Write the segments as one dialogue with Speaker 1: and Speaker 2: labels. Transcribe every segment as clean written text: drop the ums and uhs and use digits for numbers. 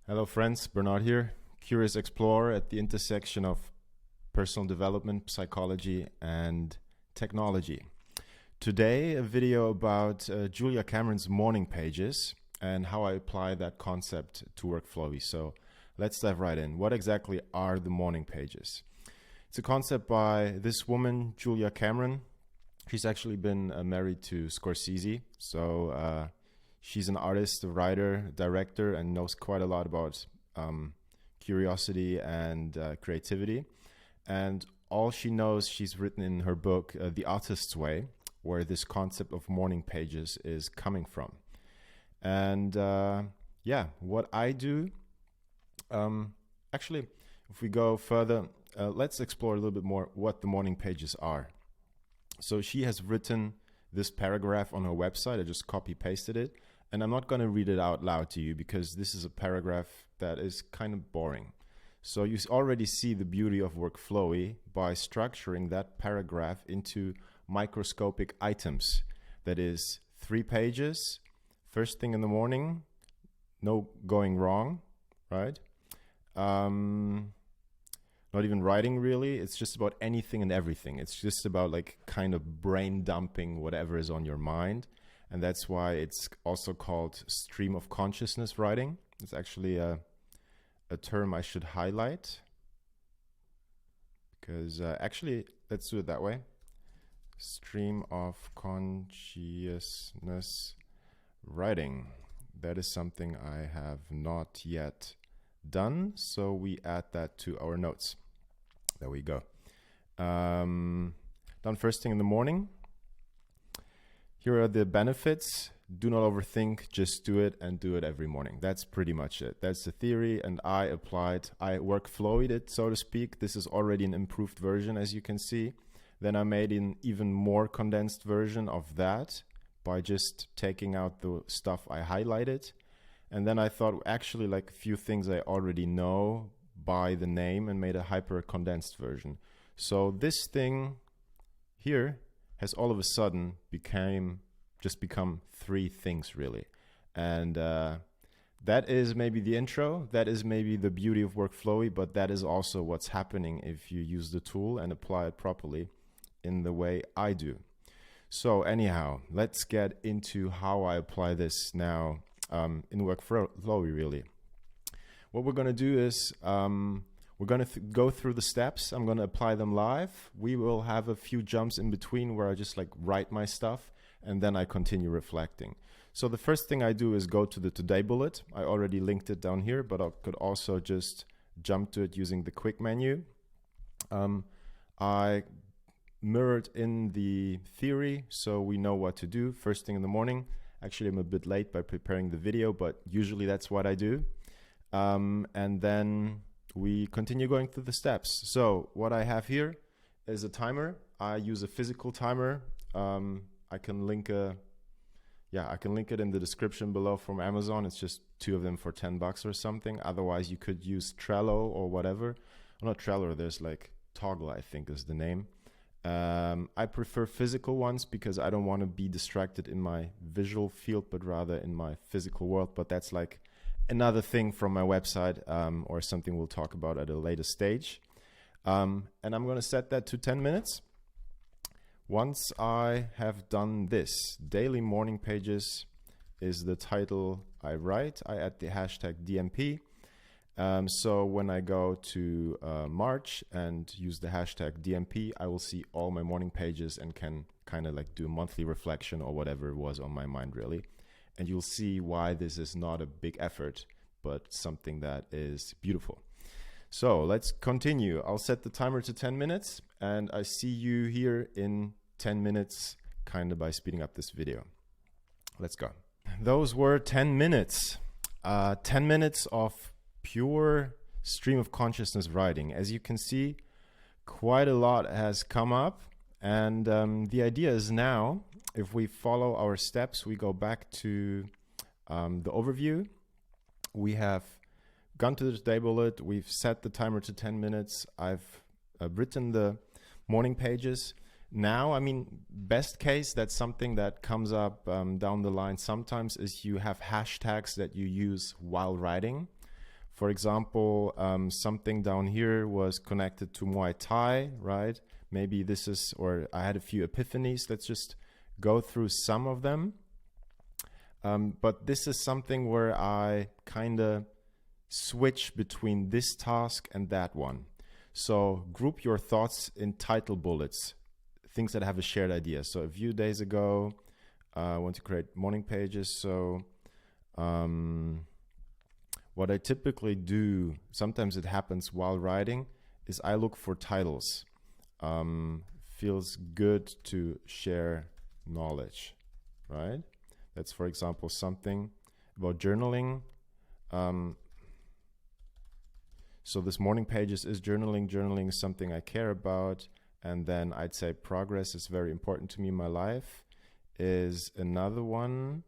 Speaker 1: Hello friends, Bernard here, curious explorer at the intersection of personal development, psychology and technology. Today a video about Julia Cameron's morning pages and how I apply that concept to Workflowy. So let's dive right in. What exactly are the morning pages? It's a concept by this woman, Julia Cameron. She's actually been married to Scorsese, so she's an artist, a writer, director, and knows quite a lot about curiosity and creativity. And all she knows, she's written in her book, The Artist's Way, where this concept of morning pages is coming from. And yeah, what I do, actually, if we go further, let's explore a little bit more what the morning pages are. So she has written this paragraph on her website. I just copy pasted it. And I'm not going to read it out loud to you because this is a paragraph that is kind of boring. So you already see the beauty of Workflowy by structuring that paragraph into microscopic items. That is 3 pages, first thing in the morning, no going wrong, right? Not even writing really, it's just about anything and everything. It's just about like kind of brain dumping whatever is on your mind. And that's why it's also called stream of consciousness writing. It's actually a term I should highlight because actually, let's do it that way. Stream of consciousness writing. That is something I have not yet done. So we add that to our notes. There we go. Done first thing in the morning. Here are the benefits. Do not overthink, just do it and do it every morning. That's pretty much it. That's the theory, and I workflowed it, so to speak. This is already an improved version, as you can see. Then I made an even more condensed version of that by just taking out the stuff I highlighted. And then I thought actually like a few things I already know by the name and made a hyper condensed version. So this thing here has all of a sudden become 3 things really. And that is maybe the intro, that is maybe the beauty of Workflowy, but that is also what's happening if you use the tool and apply it properly in the way I do. So anyhow, let's get into how I apply this now in Workflowy really. What we're going to do is we're going to go through the steps. I'm going to apply them live. We will have a few jumps in between where I just like write my stuff and then I continue reflecting. So the first thing I do is go to the today bullet. I already linked it down here, but I could also just jump to it using the quick menu. I mirrored in the theory so we know what to do first thing in the morning. Actually, I'm a bit late by preparing the video, but usually that's what I do. And then we continue going through the steps. So what I have here is a timer. I use a physical timer. I can link it in the description below from Amazon. It's just 2 of them for $10 or something. Otherwise, you could use Trello or whatever. Well, not Trello, there's like Toggle, I think is the name. I prefer physical ones because I don't want to be distracted in my visual field, but rather in my physical world. But that's like another thing from my website or something we'll talk about at a later stage. And I'm going to set that to 10 minutes. Once I have done this, daily morning pages is the title I write. I add the hashtag DMP. So when I go to March and use the hashtag DMP, I will see all my morning pages and can kind of like do a monthly reflection or whatever was on my mind really. And you'll see why this is not a big effort, but something that is beautiful. So let's continue. I'll set the timer to 10 minutes and I see you here in 10 minutes, kind of by speeding up this video. Let's go. Those were 10 minutes. 10 minutes of pure stream of consciousness writing. As you can see, quite a lot has come up. And the idea is now, if we follow our steps, we go back to the overview. We have gone to the today bullet. We've set the timer to 10 minutes. I've written the morning pages. Now, I mean, best case, that's something that comes up down the line sometimes is you have hashtags that you use while writing. For example, something down here was connected to Muay Thai, right? Maybe this is, or I had a few epiphanies. Let's just go through some of them. But this is something where I kind of switch between this task and that one. So group your thoughts in title bullets, things that have a shared idea. So a few days ago, I want to create morning pages. So what I typically do, sometimes it happens while writing, is I look for titles. Feels good to share knowledge, right? That's, for example, something about journaling. So this morning pages is journaling. Journaling is something I care about. And then I'd say progress is very important to me in my life is another one.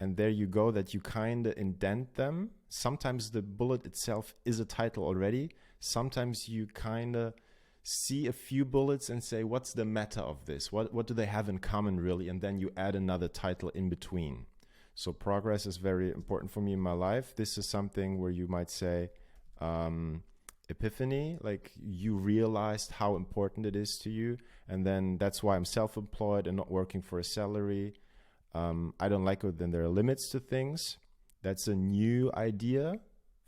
Speaker 1: And there you go, that you kind of indent them. Sometimes the bullet itself is a title already. Sometimes you kind of see a few bullets and say, what's the meta of this? What do they have in common really? And then you add another title in between. So progress is very important for me in my life. This is something where you might say, epiphany, like you realized how important it is to you. And then that's why I'm self-employed and not working for a salary. I don't like it when there are limits to things. That's a new idea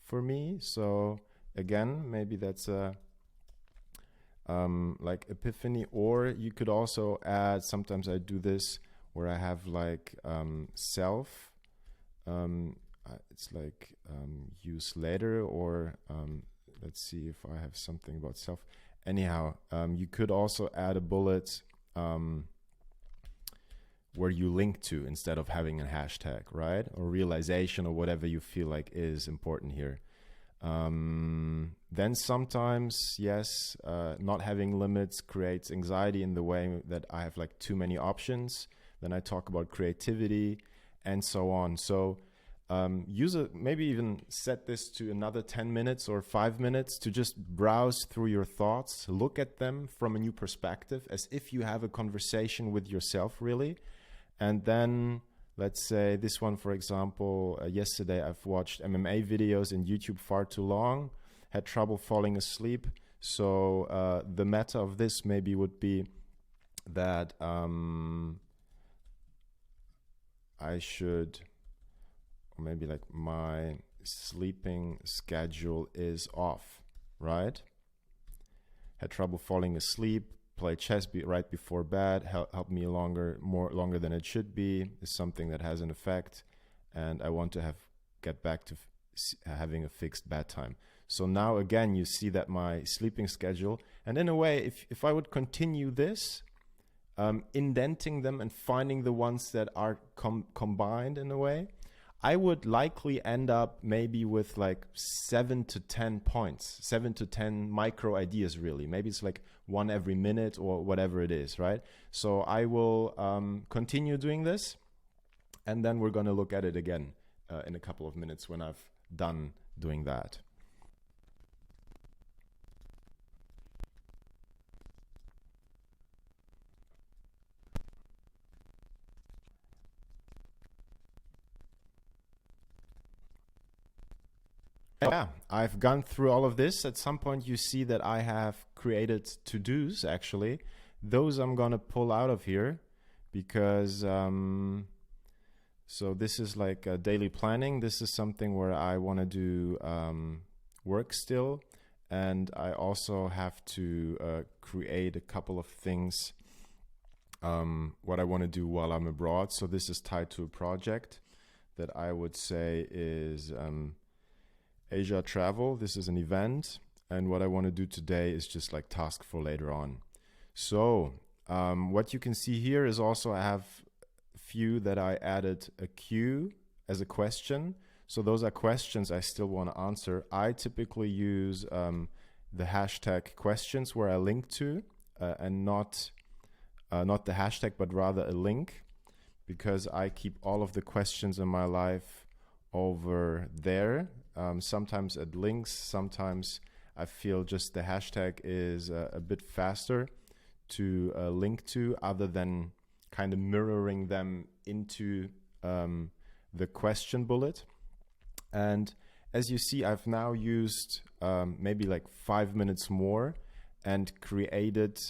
Speaker 1: for me. So again, maybe that's a like epiphany, or you could also add, sometimes I do this where I have like self, it's like use later, or let's see if I have something about self. Anyhow, you could also add a bullet where you link to instead of having a hashtag, right? Or realization, or whatever you feel like is important here. Then sometimes, yes, not having limits creates anxiety in the way that I have like too many options. Then I talk about creativity and so on. So maybe even set this to another 10 minutes or 5 minutes to just browse through your thoughts, look at them from a new perspective, as if you have a conversation with yourself really. And then let's say this one, for example, yesterday I've watched MMA videos in YouTube far too long, had trouble falling asleep. So the meta of this maybe would be that I should, or maybe like my sleeping schedule is off, right? Had trouble falling asleep. Play chess right before bed, help me more longer than it should be, is something that has an effect, and I want to get back to having a fixed bedtime. So now again, you see that my sleeping schedule, and in a way, if I would continue this, indenting them and finding the ones that are combined in a way, I would likely end up maybe with like 7 to 10 points, 7 to 10 micro ideas really. Maybe it's like one every minute or whatever it is, right? So I will continue doing this, and then we're going to look at it again in a couple of minutes when I've done doing that. Yeah, I've gone through all of this. At some point you see that I have created to-dos actually. Those I'm gonna pull out of here because so this is like daily planning. This is something where I want to do work still, and I also have to create a couple of things what I want to do while I'm abroad. So this is tied to a project that I would say is Asia travel. This is an event, and what I want to do today is just like task for later on. So what you can see here is also I have a few that I added a Q as a question. So those are questions I still want to answer. I typically use the hashtag questions where I link to and not the hashtag, but rather a link, because I keep all of the questions in my life over there. Sometimes at links, sometimes I feel just the hashtag is a bit faster to link to, other than kind of mirroring them into the question bullet. And as you see, I've now used maybe like 5 minutes more and created,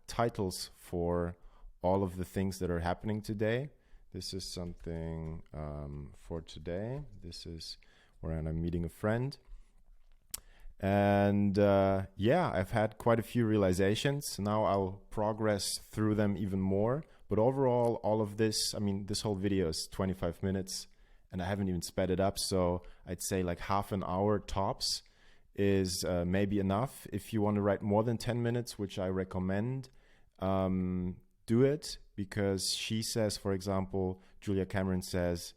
Speaker 1: titles for all of the things that are happening today. This is something for today. This is where I'm meeting a friend. And I've had quite a few realizations. Now I'll progress through them even more. But overall, all of this, I mean, this whole video is 25 minutes and I haven't even sped it up. So I'd say like half an hour tops is maybe enough. If you want to write more than 10 minutes, which I recommend, do it, because she says, for example, Julia Cameron says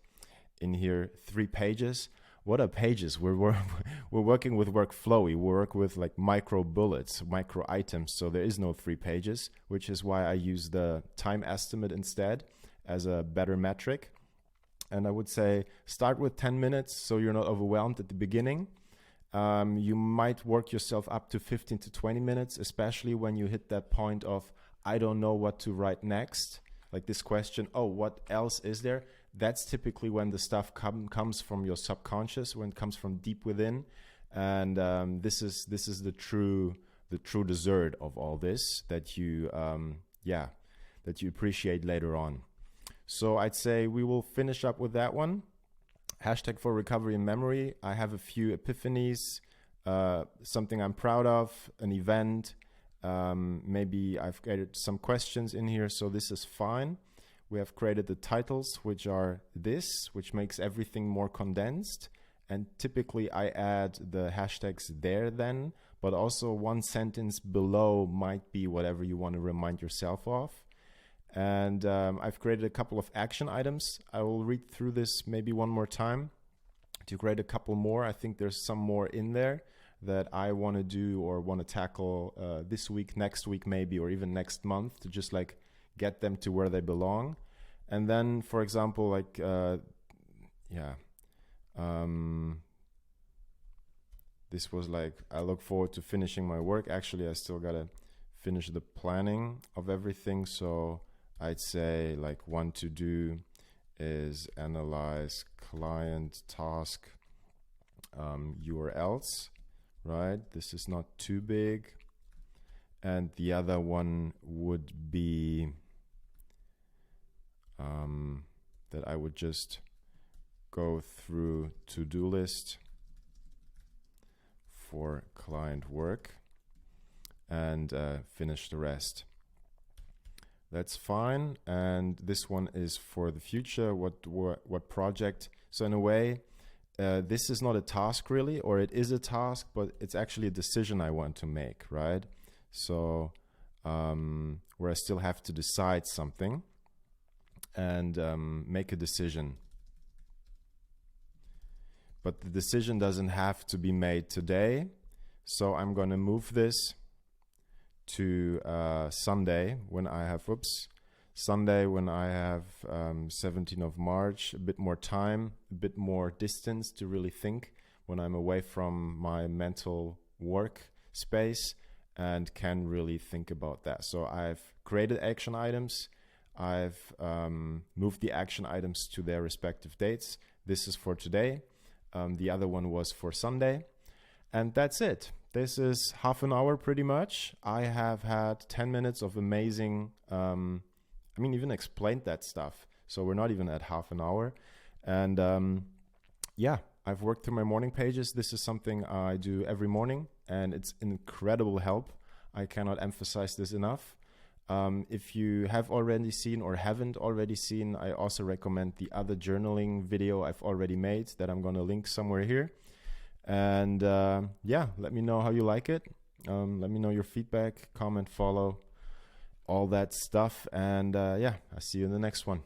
Speaker 1: in here, 3 pages. What are pages? We're working with Workflowy. We work with like micro bullets, micro items. So there is no 3 pages, which is why I use the time estimate instead as a better metric. And I would say start with 10 minutes so you're not overwhelmed at the beginning. You might work yourself up to 15 to 20 minutes, especially when you hit that point of, I don't know what to write next. Like this question, oh, what else is there? That's typically when the stuff comes from your subconscious, when it comes from deep within. And this is the true dessert of all this that you appreciate later on. So I'd say we will finish up with that one. Hashtag for recovery and memory. I have a few epiphanies, something I'm proud of, an event. Maybe I've added some questions in here, so this is fine. We have created the titles, which are this, which makes everything more condensed. And typically I add the hashtags there then, but also one sentence below might be whatever you want to remind yourself of. And I've created a couple of action items. I will read through this maybe one more time to create a couple more. I think there's some more in there that I want to do or want to tackle this week, next week maybe, or even next month, to just like get them to where they belong. And then, for example, like, this was like, I look forward to finishing my work. Actually, I still got to finish the planning of everything. So I'd say like one to do is analyze client task URLs, right? This is not too big. And the other one would be that I would just go through to-do list for client work and finish the rest. That's fine. And this one is for the future. What project? So in a way, this is not a task really, or it is a task, but it's actually a decision I want to make, right? So where I still have to decide something and make a decision. But the decision doesn't have to be made today. So I'm going to move this to Sunday when I have, Sunday when I have 17th of March, a bit more time, a bit more distance to really think when I'm away from my mental work space and can really think about that. So I've created action items. I've moved the action items to their respective dates. This is for today. The other one was for Sunday. And that's it. This is half an hour pretty much. I have had 10 minutes of amazing, even explained that stuff. So we're not even at half an hour. And I've worked through my morning pages. This is something I do every morning and it's an incredible help. I cannot emphasize this enough. If you have already seen or haven't already seen, I also recommend the other journaling video I've already made that I'm going to link somewhere here. And let me know how you like it. Let me know your feedback, comment, follow, all that stuff. And I'll see you in the next one.